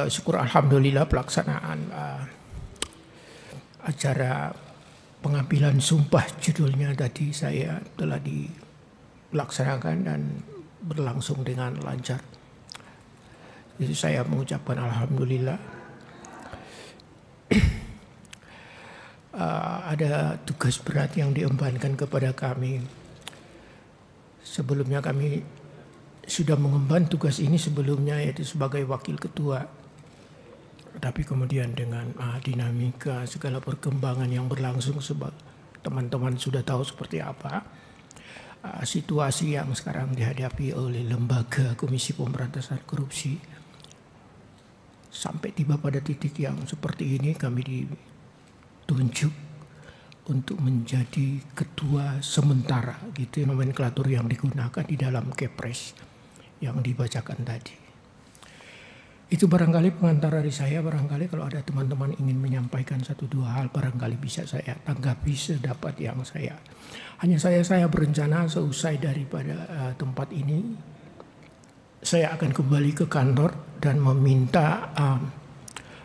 Syukur alhamdulillah pelaksanaan acara pengambilan sumpah judulnya tadi saya telah dilaksanakan dan berlangsung dengan lancar. Jadi saya mengucapkan alhamdulillah. Ada tugas berat yang diembankan kepada kami. Sebelumnya kami sudah mengemban tugas ini sebelumnya, yaitu sebagai wakil ketua. Tapi kemudian dengan dinamika segala perkembangan yang berlangsung, teman-teman sudah tahu seperti apa situasi yang sekarang dihadapi oleh lembaga Komisi Pemberantasan Korupsi. Sampai tiba pada titik yang seperti ini, kami ditunjuk untuk menjadi ketua sementara, gitu nomenklatur yang digunakan di dalam Kepres yang dibacakan tadi. Itu barangkali pengantar dari saya. Barangkali kalau ada teman-teman ingin menyampaikan satu dua hal, barangkali bisa saya tanggapi sedapat yang saya. Hanya saya berencana seusai daripada tempat ini, saya akan kembali ke kantor dan meminta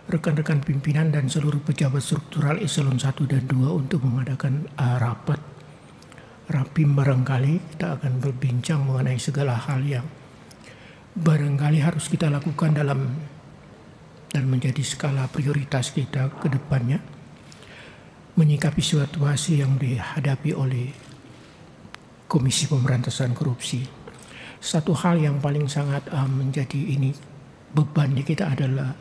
rekan-rekan pimpinan dan seluruh pejabat struktural eselon 1 dan 2 untuk mengadakan rapat rapim. Barangkali kita akan berbincang mengenai segala hal yang barangkali harus kita lakukan dan menjadi skala prioritas kita ke depannya, menyikapi situasi yang dihadapi oleh Komisi Pemberantasan Korupsi. Satu hal yang paling sangat menjadi ini beban di kita adalah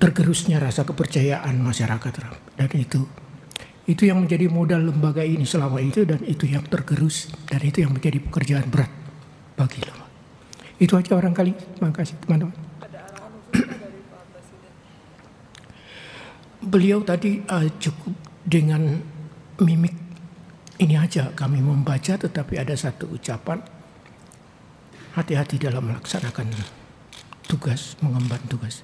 tergerusnya rasa kepercayaan masyarakat, dan itu yang menjadi modal lembaga ini selama itu, dan itu yang tergerus, dan itu yang menjadi pekerjaan berat bagi lembaga. Itu aja barangkali. Terima kasih teman-teman. Ada arahan khusus dari Pak Presiden? Beliau tadi cukup dengan mimik ini aja kami membaca, tetapi ada satu ucapan, hati-hati dalam melaksanakan tugas, mengemban tugas.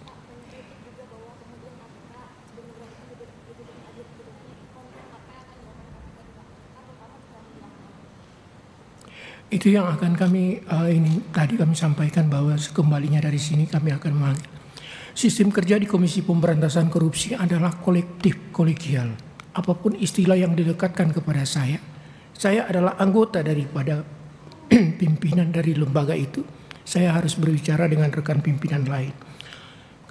Itu yang akan kami tadi kami sampaikan, bahwa sekembalinya dari sini kami akan memanggil. Sistem kerja di Komisi Pemberantasan Korupsi adalah kolektif, kolegial. Apapun istilah yang didekatkan kepada saya adalah anggota daripada pimpinan dari lembaga itu. Saya harus berbicara dengan rekan pimpinan lain.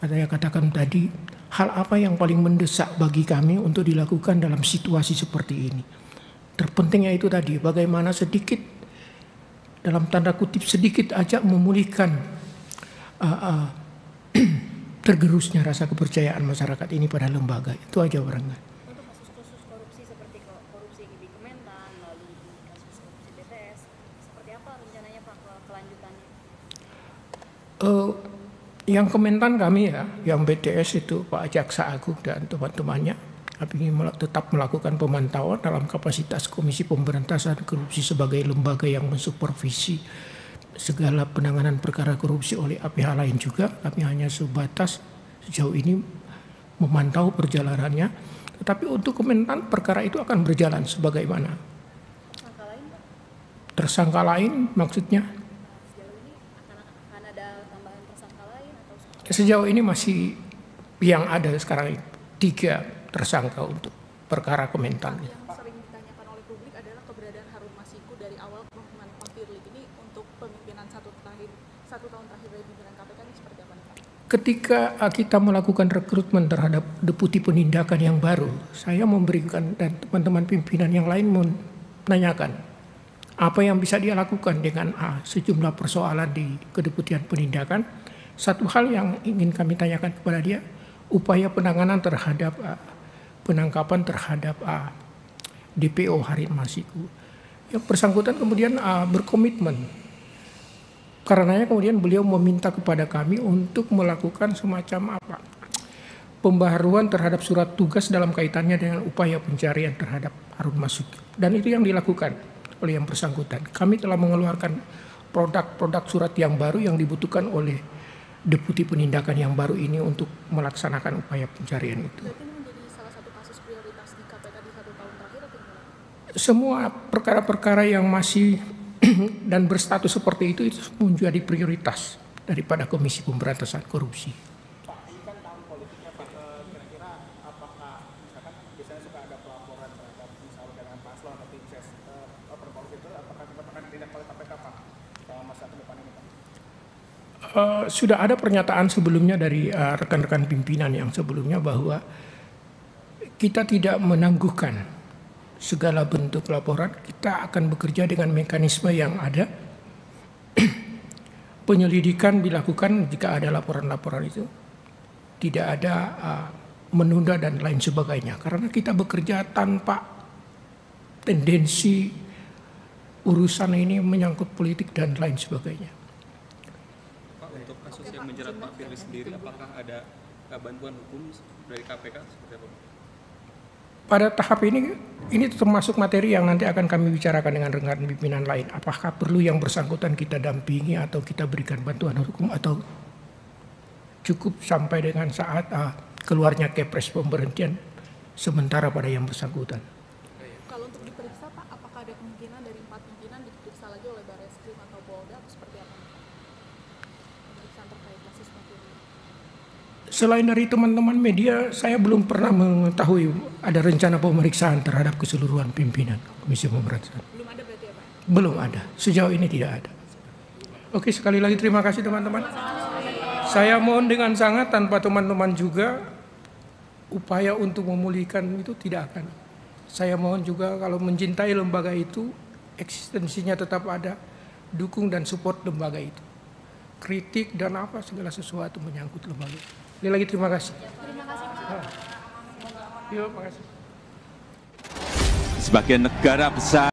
Saya katakan tadi, hal apa yang paling mendesak bagi kami untuk dilakukan dalam situasi seperti ini. Terpentingnya itu tadi, bagaimana sedikit, dalam tanda kutip sedikit aja memulihkan tergerusnya rasa kepercayaan masyarakat ini pada lembaga. Itu aja barangkali. Untuk kasus-kasus korupsi seperti korupsi di Kementan, lalu kasus korupsi BTS, seperti apa rencananya Pak kelanjutannya? Yang Kementan kami ya, yang BTS itu Pak Jaksa Agung dan teman-temannya, kami tetap melakukan pemantauan dalam kapasitas Komisi Pemberantasan Korupsi sebagai lembaga yang mensupervisi segala penanganan perkara korupsi oleh pihak lain juga. Kami hanya sebatas sejauh ini memantau perjalanannya. Tetapi untuk Kementan perkara itu akan berjalan sebagaimana. Tersangka lain Pak? Tersangka lain maksudnya? Sejauh ini akan ada tambahan tersangka lain atau seperti? Sejauh ini masih yang ada sekarang 3 tersangka untuk perkara Kementan. Yang sering ditanyakan oleh publik adalah keberadaan Harun Masiku dari awal kepemimpinan Pak Firly ini untuk pemimpinan 1 tahun terakhir dari pimpinan KPK ini seperti apa nih Pak? Ketika kita melakukan rekrutmen terhadap deputi penindakan yang baru, saya memberikan dan teman-teman pimpinan yang lain menanyakan apa yang bisa dia lakukan dengan sejumlah persoalan di kedeputian penindakan. Satu hal yang ingin kami tanyakan kepada dia, upaya penanganan terhadap penangkapan terhadap DPO Harun Masiku. Yang bersangkutan kemudian berkomitmen. Karenanya kemudian beliau meminta kepada kami untuk melakukan semacam pembaharuan terhadap surat tugas dalam kaitannya dengan upaya pencarian terhadap Harun Masiku. Dan itu yang dilakukan oleh yang bersangkutan. Kami telah mengeluarkan produk-produk surat yang baru yang dibutuhkan oleh deputi penindakan yang baru ini untuk melaksanakan upaya pencarian itu. Berarti ini menjadi salah satu kasus prioritas di KPK di 1 tahun terakhir atau gimana? Semua perkara-perkara yang masih dan berstatus seperti itu menjadi prioritas daripada Komisi Pemberantasan Korupsi. Pak, ini kan tahun politiknya Pak, kira-kira apakah misalkan biasanya suka ada pelaporan terhadap misalnya dengan paslon atau tim ses berkorupsi itu, apakah kita akan ditindak oleh KPK Pak selama masa ke depan ini Pak? Sudah ada pernyataan sebelumnya dari rekan-rekan pimpinan yang sebelumnya bahwa kita tidak menangguhkan segala bentuk laporan, kita akan bekerja dengan mekanisme yang ada. Penyelidikan dilakukan jika ada laporan-laporan itu, tidak ada menunda dan lain sebagainya. Karena kita bekerja tanpa tendensi urusan ini menyangkut politik dan lain sebagainya. Pak, untuk kasus yang menjerat Pak Firly sendiri, apakah ada bantuan hukum dari KPK seperti apa? Pada tahap ini termasuk materi yang nanti akan kami bicarakan dengan rekan pimpinan lain. Apakah perlu yang bersangkutan kita dampingi atau kita berikan bantuan hukum atau cukup sampai dengan saat keluarnya kepres pemberhentian sementara pada yang bersangkutan. Kalau untuk diperiksa Pak, apakah ada kemungkinan dari 4 pimpinan diperiksa lagi oleh Barreskrim atau Polda atau seperti apa? Pemeriksaan terkait kasus Pak Firly. Selain dari teman-teman media, saya belum pernah mengetahui ada rencana pemeriksaan terhadap keseluruhan pimpinan Komisi Pemberantasan. Belum ada berarti ya Pak? Belum ada, sejauh ini tidak ada. Oke, sekali lagi terima kasih teman-teman. Saya mohon dengan sangat tanpa teman-teman juga upaya untuk memulihkan itu tidak akan. Saya mohon juga kalau mencintai lembaga itu, eksistensinya tetap ada, dukung dan support lembaga itu. Kritik dan apa segala sesuatu menyangkut lembaga. Sekali lagi terima kasih. Terima kasih Pak. Terima kasih. Sebagai negara besar